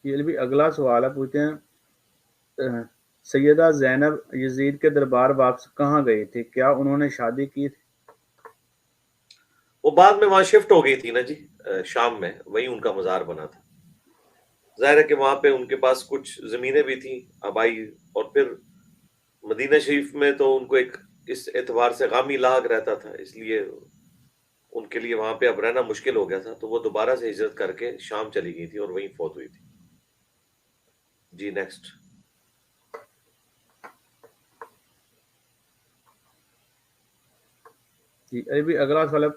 یہ بھی اگلا سوال ہے، پوچھتے ہیں سیدہ زینب یزید کے دربار واپس کہاں گئی تھی؟ کیا انہوں نے شادی کی تھی؟ وہ بعد میں وہاں شفٹ ہو گئی تھی نا جی، شام میں، وہی ان کا مزار بنا تھا۔ ظاہر ہے کہ وہاں پہ ان کے پاس کچھ زمینیں بھی تھیں، اب آئی، اور پھر مدینہ شریف میں تو ان کو ایک اس اعتبار سے غامی لاحق رہتا تھا، اس لیے ان کے لیے وہاں پہ اب رہنا مشکل ہو گیا تھا، تو وہ دوبارہ سے ہجرت کر کے شام چلی گئی تھی اور وہیں فوت ہوئی تھی۔ جی نیکسٹ۔ جی ابھی اگلا سوال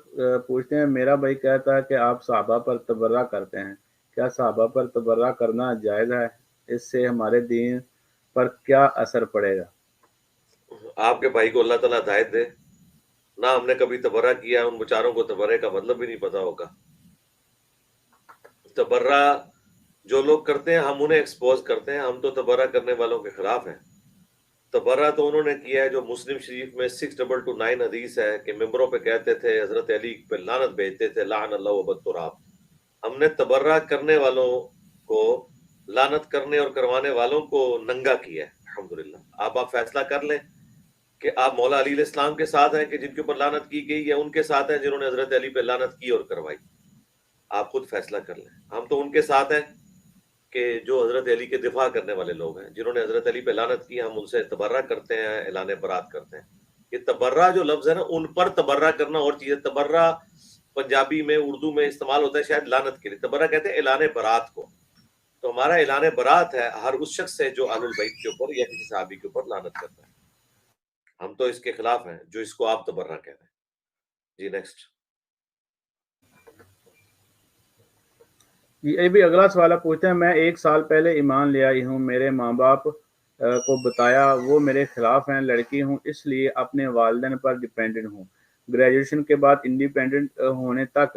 پوچھتے ہیں، میرا بھائی کہتا ہے کہ آپ صحابہ پر تبرہ کرتے ہیں، کیا صحابہ پر تبرہ کرنا جائز ہے؟ اس سے ہمارے دین پر کیا اثر پڑے گا؟ آپ کے بھائی کو اللہ تعالیٰ ہدایت دے، نہ ہم نے کبھی تبرہ کیا، ان بیچاروں کو تبرہ کا مطلب بھی نہیں پتا ہوگا۔ تبرہ جو لوگ کرتے ہیں ہم انہیں ایکسپوز کرتے ہیں، ہم تو تبرہ کرنے والوں کے خلاف ہیں۔ تبرہ تو انہوں نے کیا ہے جو مسلم شریف میں 6229 حدیث ہے کہ ممبروں پہ کہتے تھے، حضرت علی پہ لعنت بھیجتے تھے، لعن اللہ وبد تراب۔ ہم نے تبرہ کرنے والوں کو، لعنت کرنے اور کروانے والوں کو ننگا کیا ہے، الحمدللہ۔ آپ فیصلہ کر لیں کہ آپ مولا علی علیہ السلام کے ساتھ ہیں کہ جن کے اوپر لعنت کی گئی، یا ان کے ساتھ ہیں جنہوں نے حضرت علی پہ لعنت کی اور کروائی۔ آپ خود فیصلہ کر لیں۔ ہم تو ان کے ساتھ ہیں کہ جو حضرت علی کے دفاع کرنے والے لوگ ہیں، جنہوں نے حضرت علی پہ لعنت کی، ہم ان سے تبرہ کرتے ہیں، اعلان برات کرتے ہیں۔ یہ تبرہ جو لفظ ہے نا، ان پر تبرہ کرنا اور چیز ہے۔ تبرہ پنجابی میں، اردو میں استعمال ہوتا ہے شاید لعنت کے لیے، تبرہ کہتے ہیں اعلان برات کو۔ تو ہمارا اعلان برات ہے ہر اس شخص سے جو اہل البیت کے اوپر یا کسی صحابی کے اوپر لعنت کرتا ہے۔ ہم تو اس کے خلاف ہیں جو اس کو آپ تبرہ کہہ رہے ہیں۔ جی نیکسٹ۔ یہ بھی اگلا سوال پوچھتے ہیں، میں 1 سال پہلے ایمان لے آئی ہوں، میرے ماں باپ کو بتایا، وہ میرے خلاف ہیں، لڑکی ہوں اس لیے اپنے والدین پر ڈیپینڈنٹ ہوں، گریجویشن کے بعد انڈیپینڈنٹ ہونے تک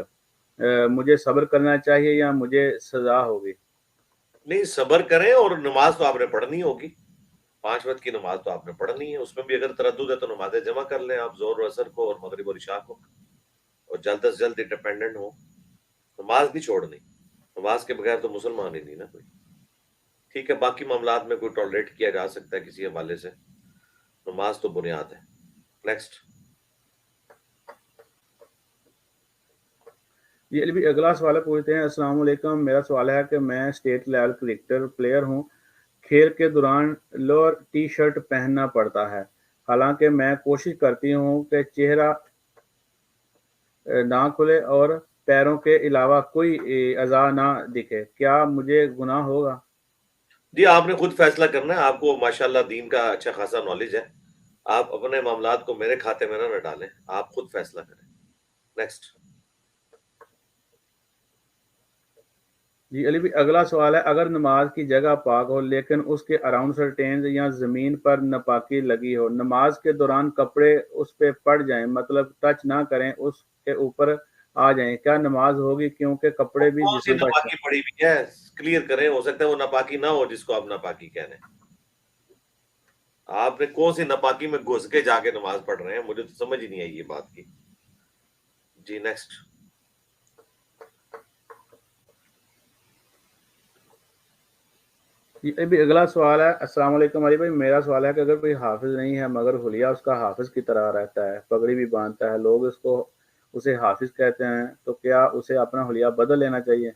مجھے صبر کرنا چاہیے یا مجھے سزا ہوگی؟ نہیں، صبر کریں، اور نماز تو آپ نے پڑھنی ہوگی، 5 وقت کی نماز تو آپ نے پڑھنی ہے، اس میں بھی اگر تردد ہے تو نمازیں جمع کر لیں آپ، ظہر و عصر کو اور مغرب اور عشاء کو، اور جلد از جلد انڈیپینڈنٹ ہو۔ نماز نہیں چھوڑنی، نماز کے بغیر تو مسلمان ہی نہیں نا کوئی۔ ٹھیک ہے، باقی معاملات میں کوئی ٹالریٹ کیا جا سکتا ہے کسی حوالے سے، نماز تو بنیاد ہے۔ نیکسٹ۔ یہ بھی اگلا سوال پوچھتے ہیں، السلام علیکم، میرا سوال ہے کہ میں اسٹیٹ لیول کرکٹر پلیئر ہوں، کھیل کے دوران لوور ٹی شرٹ پہننا پڑتا ہے، حالانکہ میں کوشش کرتی ہوں کہ چہرہ نہ کھلے اور پیروں کے علاوہ کوئی اعضاء نہ دکھے، کیا مجھے گناہ ہوگا؟ جی آپ نے خود فیصلہ کرنا ہے، آپ کو ماشاءاللہ دین کا اچھا خاصا نالج ہے، آپ اپنے معاملات کو میرے کھاتے میں نہ ڈالیں، آپ خود فیصلہ کریں۔ نیکسٹ۔ جی علی بھی اگلا سوال ہے، اگر نماز کی جگہ پاک ہو لیکن اس کے اراؤنڈ سرٹینز یا زمین پر ناپاکی لگی ہو، نماز کے دوران کپڑے اس پہ پڑ جائیں، مطلب ٹچ نہ کریں، اس کے اوپر آ جائیں، کیا نماز ہوگی؟ کیونکہ وہ کپڑے بھی کون سی جسم کا حصہ۔ ناپاکی پڑی ہوئی ہے، کلیئر کریں، ہو سکتا ہے وہ ناپاکی نہ ہو جس کو آپ ناپاکی کہہ رہے ہیں۔ آپ نے کون سی ناپاکی میں گھس کے جا کے نماز پڑھ رہے ہیں، مجھے تو سمجھ ہی نہیں آئی یہ بات کی۔ جی نیکسٹ۔ یہ بھی اگلا سوال ہے، السلام علیکم علی بھائی، میرا سوال ہے کہ اگر کوئی حافظ نہیں ہے مگر حلیہ اس کا حافظ کی طرح رہتا ہے، پگڑی بھی باندھتا ہے، لوگ اسے حافظ کہتے ہیں، تو کیا اسے اپنا حلیہ بدل لینا چاہیے؟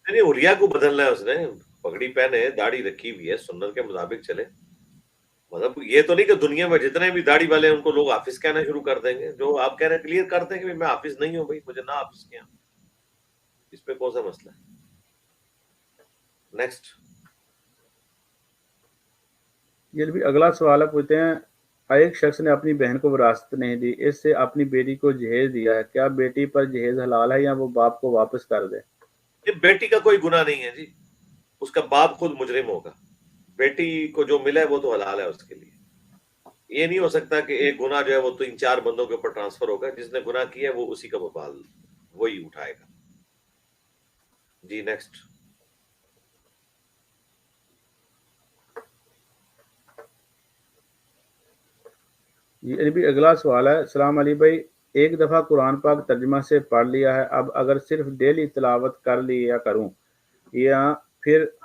نہیں، حلیہ کو بدلنا ہے اس نے، پگڑی پہنے، داڑھی رکھی ہوئی ہے، سنت کے مطابق چلے۔ مطلب یہ تو نہیں کہ دنیا میں جتنے بھی داڑھی والے ہیں ان کو لوگ حافظ کہنا شروع کر دیں گے، جو آپ کہہ رہے ہیں کلیئر کر دیں کہ میں حافظ نہیں ہوں، بھائی مجھے نہ حافظ کیا، اس پہ کون سا مسئلہ ہے۔ نیکسٹ۔ یہ بھی اگلا سوال ہے، پوچھتے ہیں ایک شخص نے اپنی بہن کو وراثت نہیں دی، اس سے اپنی بیٹی کو جہیز دیا ہے، کیا بیٹی پر جہیز حلال ہے یا وہ باپ کو واپس کر دے؟ یہ بیٹی کا کوئی گناہ نہیں ہے جی، اس کا باپ خود مجرم ہوگا، بیٹی کو جو ملا ہے وہ تو حلال ہے اس کے لیے۔ یہ نہیں ہو سکتا کہ ایک گناہ جو ہے وہ 3-4 بندوں کے اوپر ٹرانسفر ہوگا، جس نے گناہ کیا ہے وہ اسی کا وبال وہی اٹھائے گا۔ جی نیکسٹ۔ یہ بھی اگلا سوال ہے، السلام علی بھائی، ایک دفعہ قرآن پاک ترجمہ سے پڑھ لیا ہے، اب اگر صرف ڈیلی تلاوت کر لیا کروں یا پھر